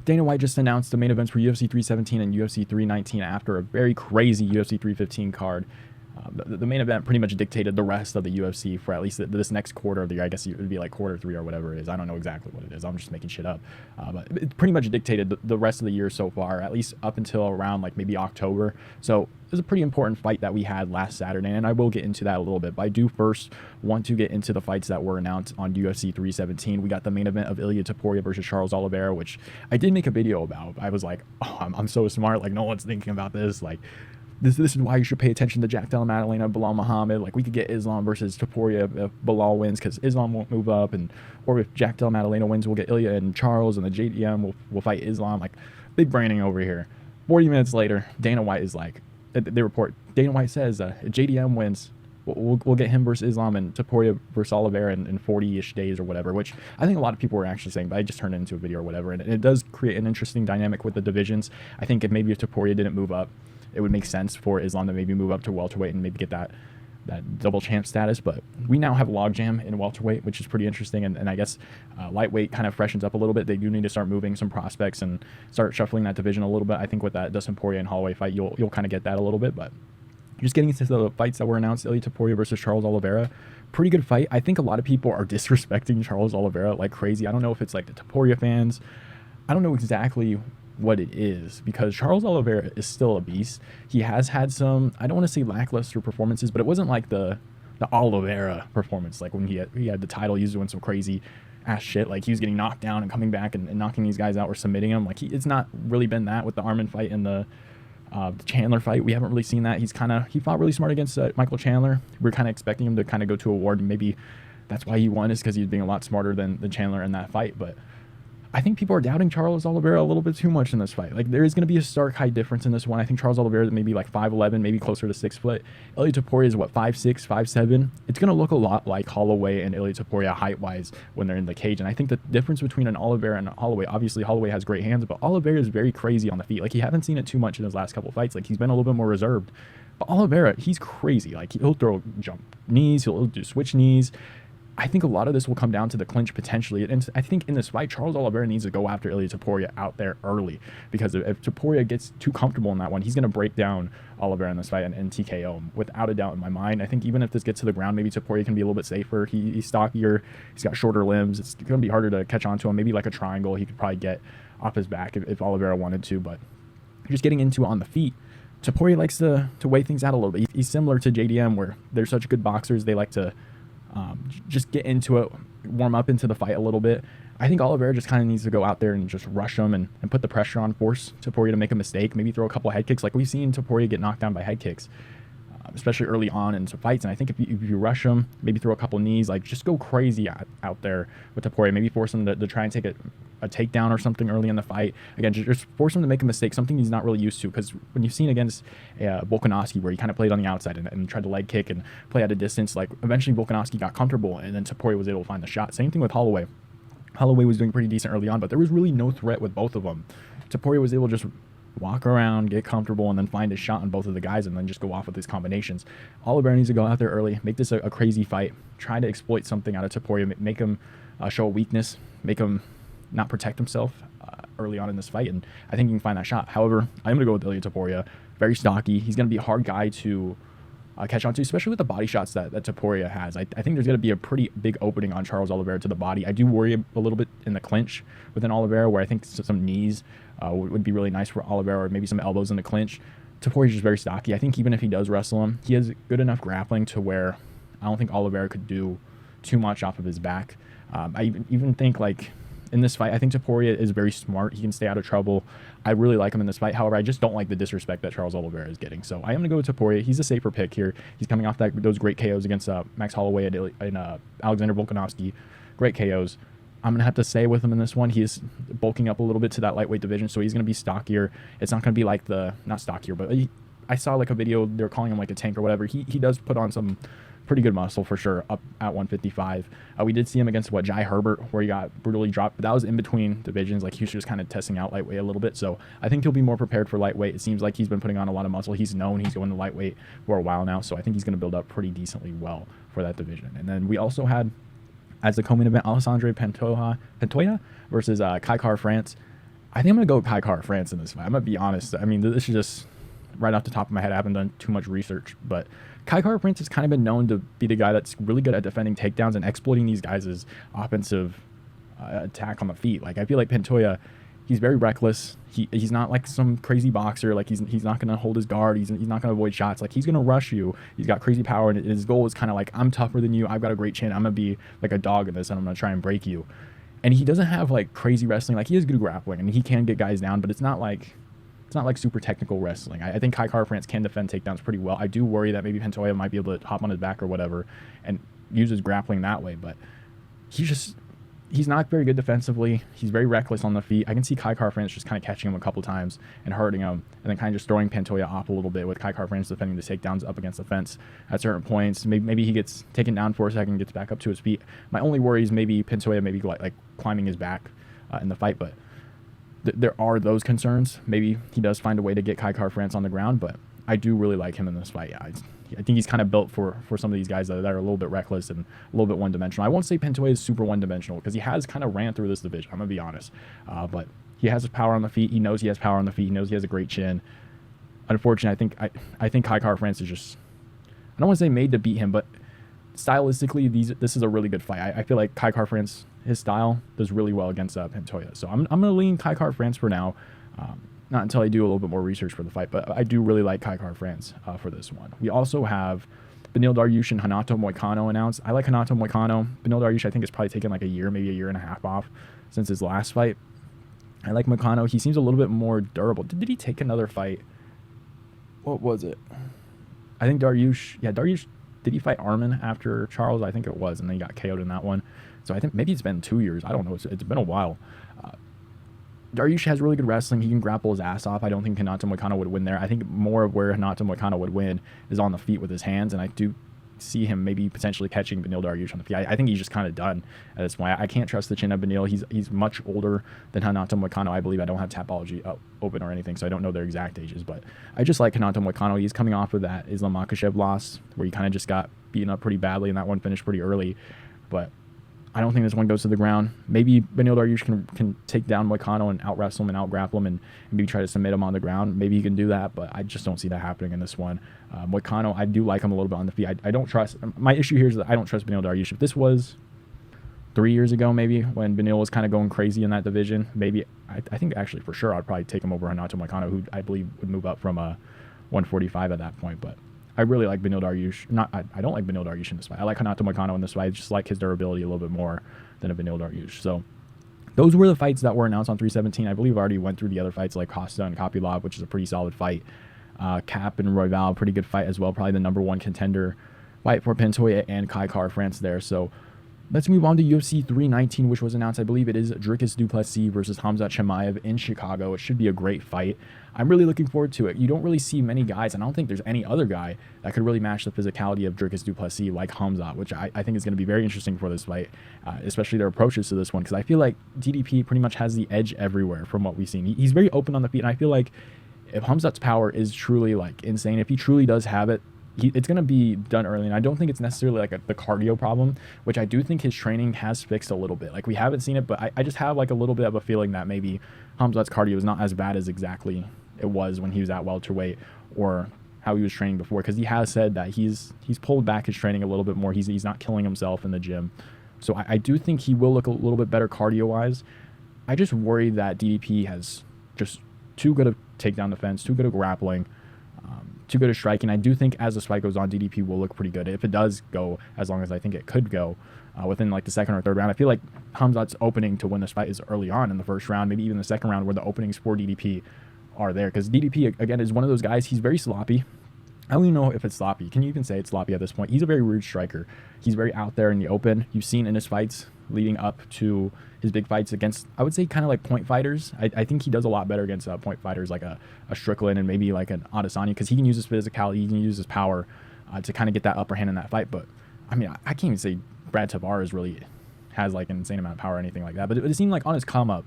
Dana White just announced the main events for UFC 317 and UFC 319 after a very crazy UFC 315 card. The main event pretty much dictated the rest of the UFC for at least this next quarter of the year. I guess it would be like quarter 3 or whatever it is. I don't know exactly what it is. I'm just making shit up. But it pretty much dictated the rest of the year so far, at least up until around like maybe October. So it was a pretty important fight that we had last Saturday, and I will get into that a little bit. But I do first want to get into the fights that were announced on UFC 317. We got the main event of Ilia Topuria versus Charles Oliveira, which I did make a video about. I was like, oh, I'm so smart. Like, no one's thinking about this. Like, This is why you should pay attention to Jack Della Maddalena, Bilal Muhammad. Like, we could get Islam versus Topuria if Bilal wins, because Islam won't move up, or if Jack Della Maddalena wins, we'll get Ilia and Charles, and the JDM will fight Islam. Like, big branding over here. 40 minutes later, Dana White is like, they report, Dana White says if JDM wins, we'll get him versus Islam and Topuria versus Oliveira in 40-ish days or whatever, which I think a lot of people were actually saying, but I just turned it into a video or whatever, and it does create an interesting dynamic with the divisions. I think if Topuria didn't move up, it would make sense for Islam to maybe move up to welterweight and maybe get that double champ status. But we now have logjam in welterweight, which is pretty interesting. And I guess lightweight kind of freshens up a little bit. They do need to start moving some prospects and start shuffling that division a little bit. I think with that Dustin Poirier and Holloway fight, you'll kind of get that a little bit. But just getting into the fights that were announced, Ilia Topuria versus Charles Oliveira, pretty good fight. I think a lot of people are disrespecting Charles Oliveira like crazy. I don't know if it's like the Topuria fans. I don't know exactly what it is, because Charles Oliveira is still a beast. He has had some, I don't want to say lackluster performances, but it wasn't like the Oliveira performance, like when he had the title. He was doing some crazy ass shit, like he was getting knocked down and coming back and knocking these guys out or submitting them. Like it's not really been that with the Arman fight and the Chandler fight. We haven't really seen that. He fought really smart against Michael Chandler. We're kind of expecting him to kind of go to a ward, and maybe that's why he won, is because he was being a lot smarter than Chandler in that fight. But I think people are doubting Charles Oliveira a little bit too much in this fight. Like, there is going to be a stark height difference in this one. I think Charles Oliveira is maybe like 5'11", maybe closer to 6 foot. Ilia Topuria is what, 5'6", 5'7". It's going to look a lot like Holloway and Ilia Topuria height-wise when they're in the cage. And I think the difference between an Oliveira and Holloway, obviously Holloway has great hands, but Oliveira is very crazy on the feet. Like, you haven't seen it too much in his last couple fights. Like, he's been a little bit more reserved. But Oliveira, he's crazy. Like, he'll throw jump knees, he'll do switch knees. I think a lot of this will come down to the clinch potentially. And I think in this fight, Charles Oliveira needs to go after Ilia Topuria out there early, because if Topuria gets too comfortable in that one, he's going to break down Oliveira in this fight and TKO him, without a doubt in my mind. I think even if this gets to the ground, maybe Topuria can be a little bit safer. He's stockier. He's got shorter limbs. It's going to be harder to catch on to him. Maybe like a triangle he could probably get off his back if Oliveira wanted to. But just getting into on the feet, Topuria likes to weigh things out a little bit. He's similar to JDM, where they're such good boxers. They like to just get into it, warm up into the fight a little bit. I think Oliveira just kind of needs to go out there and just rush him and put the pressure on, force Topuria to make a mistake, maybe throw a couple head kicks. Like, we've seen Topuria get knocked down by head kicks, especially early on in some fights. And I think if you rush him, maybe throw a couple knees, like just go crazy out there with Topuria, maybe force him to try and take a takedown or something early in the fight. Again, just force him to make a mistake, something he's not really used to, because when you've seen against Volkanovski, where he kind of played on the outside and tried to leg kick and play at a distance, like eventually Volkanovski got comfortable and then Topuria was able to find the shot. Same thing with Holloway. Holloway was doing pretty decent early on, but there was really no threat with both of them. Topuria was able to just walk around, get comfortable, and then find a shot on both of the guys and then just go off with his combinations. Oliveira needs to go out there early, make this a crazy fight, try to exploit something out of Topuria, make him show a weakness, make him not protect himself early on in this fight, and I think you can find that shot. However, I'm going to go with Ilia Topuria. Very stocky. He's going to be a hard guy to catch on to, especially with the body shots that Topuria has. I think there's going to be a pretty big opening on Charles Oliveira to the body. I do worry a little bit in the clinch within Oliveira, where I think some knees would be really nice for Oliveira, or maybe some elbows in the clinch. Topuria is just very stocky. I think even if he does wrestle him, he has good enough grappling to where I don't think Oliveira could do too much off of his back. I even think, like, in this fight, I think Topuria is very smart. He can stay out of trouble. I really like him in this fight. However, I just don't like the disrespect that Charles Oliveira is getting. So I am going to go with Topuria. He's a safer pick here. He's coming off those great KOs against Max Holloway and Alexander Volkanovski. Great KOs. I'm going to have to stay with him in this one. He is bulking up a little bit to that lightweight division, so he's going to be stockier. It's not going to be like not stockier, but I saw like a video, they're calling him like a tank or whatever. He does put on some pretty good muscle for sure up at 155. We did see him against Jai Herbert, where he got brutally dropped, but that was in between divisions. Like, he was just kind of testing out lightweight a little bit. So I think he'll be more prepared for lightweight. It seems like he's been putting on a lot of muscle. He's known he's going to lightweight for a while now, so I think he's going to build up pretty decently well for that division. And then we also had, as the co-main event, Alexandre Pantoja versus Kai Kara France. I think I'm going to go with Kai Kara-France in this fight. I'm going to be honest. I mean, this is just right off the top of my head. I haven't done too much research, but Kai Kara-France has kind of been known to be the guy that's really good at defending takedowns and exploiting these guys' offensive attack on the feet. Like, I feel like Pantoja, he's very reckless. He's not like some crazy boxer. Like, he's not going to hold his guard. He's not going to avoid shots. Like, he's going to rush you. He's got crazy power, and his goal is kind of like, I'm tougher than you. I've got a great chin. I'm going to be like a dog in this, and I'm going to try and break you. And he doesn't have like crazy wrestling. Like, he has good grappling and he can get guys down, but it's not like super technical wrestling. I think Kai Kara-France can defend takedowns pretty well. I do worry that maybe Pantoja might be able to hop on his back or whatever and use his grappling that way, but he's not very good defensively. He's very reckless on the feet. I can see Kai Kara-France just kind of catching him a couple times and hurting him, and then kind of just throwing Pantoja off a little bit with Kai Kara-France defending the takedowns up against the fence at certain points. Maybe he gets taken down for a second, gets back up to his feet. My only worry is maybe Pantoja maybe like climbing his back in the fight, but there are those concerns. Maybe he does find a way to get Kai Kara-France on the ground, but I do really like him in this fight. I think he's kind of built for some of these guys that are a little bit reckless and a little bit one-dimensional. I won't say Pantoja is super one-dimensional because he has kind of ran through this division. I'm going to be honest. But he has his power on the feet. He knows he has power on the feet. He knows he has a great chin. Unfortunately, I think Kai Kara-France is just, I don't want to say made to beat him, but stylistically, this is a really good fight. I feel like Kai Kara-France, his style, does really well against Pantoja. So I'm going to lean Kai Kara-France for now. Not until I do a little bit more research for the fight, but I do really like Kai Kara-France for this one. We also have Beneil Dariush and Renato Moicano announced. I like Renato Moicano. Beneil Dariush, I think, has probably taken like a year, maybe a year and a half off since his last fight. I like Moicano. He seems a little bit more durable. Did he take another fight? What was it? I think Dariush, did he fight Arman after Charles? I think it was, and then he got KO'd in that one. So I think maybe it's been 2 years. I don't know. It's been a while. Dariush has really good wrestling. He can grapple his ass off. I don't think Renato Moicano would win there. I think more of where Renato Moicano would win is on the feet with his hands, and I do see him maybe potentially catching Beneil Dariush on the feet. I think he's just kind of done at this point. I can't trust the chin of Beneil. He's much older than Renato Moicano. I believe I don't have Tapology open or anything, so I don't know their exact ages, but I just like Renato Moicano. He's coming off of that Islam Makhachev loss where he kind of just got beaten up pretty badly, and that one finished pretty early, but I don't think this one goes to the ground. Maybe Beneil Dariush can take down Moicano and out-wrestle him and out-grapple him and maybe try to submit him on the ground. Maybe he can do that, but I just don't see that happening in this one. Moicano, I do like him a little bit on the feet. I don't trust. My issue here is that I don't trust Beneil Dariush. If this was 3 years ago, maybe, when Beneil was kind of going crazy in that division, maybe, I think actually for sure I'd probably take him over Renato Moicano, who I believe would move up from 145 at that point, but I really like Beneil Dariush. I don't like Beneil Dariush in this fight. I like Renato Moicano in this fight. I just like his durability a little bit more than a Beneil Dariush. So those were the fights that were announced on 317. I believe I already went through the other fights like Costa and Kopylov, which is a pretty solid fight. Cap and Royval, pretty good fight as well. Probably the number one contender fight for Pantoja and Kai Kara-France there. So let's move on to UFC 319, which was announced. I believe it is Dricus Du Plessis versus Khamzat Chimaev in Chicago. It should be a great fight. I'm really looking forward to it. You don't really see many guys, and I don't think there's any other guy that could really match the physicality of Dricus Du Plessis like Khamzat, which I think is going to be very interesting for this fight, especially their approaches to this one, because I feel like DDP pretty much has the edge everywhere from what we've seen. He's very open on the feet, and I feel like if Khamzat's power is truly like insane, if he truly does have it, it's going to be done early, and I don't think it's necessarily like the cardio problem, which I do think his training has fixed a little bit. Like, we haven't seen it, but I just have like a little bit of a feeling that maybe Khamzat's cardio is not as bad as exactly it was when he was at welterweight or how he was training before, because he has said that he's pulled back his training a little bit more. He's not killing himself in the gym. So I do think he will look a little bit better cardio-wise. I just worry that DDP has just too good of takedown defense, too good of grappling, too good at striking. I do think as the fight goes on, DDP will look pretty good. If it does go as long as I think it could go within like the second or third round, I feel like Khamzat's opening to win this fight is early on in the first round, maybe even the second round, where the openings for DDP are there. Because DDP, again, is one of those guys, he's very sloppy. I don't even know if it's sloppy. Can you even say it's sloppy at this point? He's a very rude striker. He's very out there in the open. You've seen in his fights leading up to his big fights against, I would say, kind of like point fighters. I think he does a lot better against point fighters like a Strickland and maybe like an Adesanya, because he can use his physicality, he can use his power to kind of get that upper hand in that fight. But I mean, I can't even say Brad Tavares really has like an insane amount of power or anything like that. But it seemed like on his come up,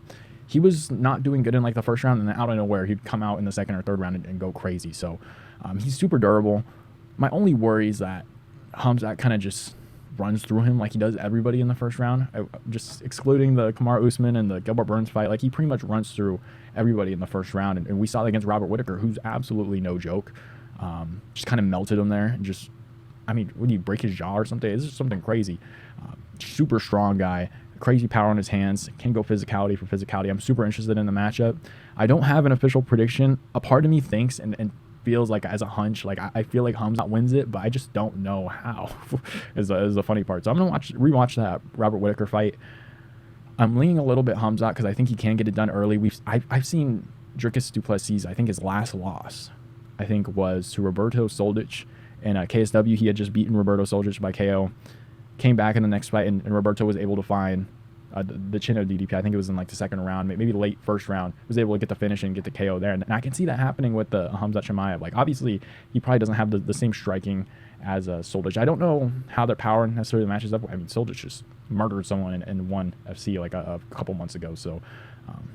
he was not doing good in like the first round, and then out of nowhere he'd come out in the second or third round and go crazy. So he's super durable. My only worry is that Khamzat kind of just runs through him like he does everybody in the first round. Just excluding the Kamaru Usman and the Gilbert Burns fight, like he pretty much runs through everybody in the first round. And we saw that against Robert Whittaker, who's absolutely no joke. Just kind of melted him there. And just, I mean, would he break his jaw or something? It's just something crazy. Super strong guy. Crazy power in his hands. Can go physicality for physicality. I'm super interested in the matchup. I don't have an official prediction. A part of me thinks and feels like as a hunch, like I feel like Khamzat wins it, but I just don't know how. is the funny part. So I'm gonna rewatch that Robert Whittaker fight. I'm leaning a little bit Khamzat because I think he can get it done early. I've seen Dricus Du Plessis. I think his last loss, I think, was to Roberto Soldic in KSW. He had just beaten Roberto Soldic by KO. Came back in the next fight, and Roberto was able to find the chin of DDP. I think it was in like the second round, maybe late first round. Was able to get the finish and get the KO there. And I can see that happening with the Khamzat Chimaev. Like, obviously, he probably doesn't have the same striking as Soldic. I don't know how their power necessarily matches up. I mean, Soldic just murdered someone in ONE FC like a couple months ago. So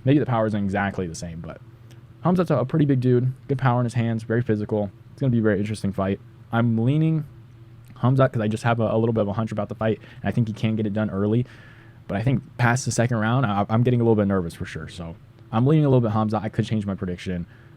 maybe the power isn't exactly the same. But Khamzat's a pretty big dude. Good power in his hands. Very physical. It's going to be a very interesting fight. I'm leaning Khamzat because I just have a little bit of a hunch about the fight, and I think he can get it done early. But I think past the second round, I'm getting a little bit nervous for sure. So I'm leaning a little bit Khamzat. I could change my prediction.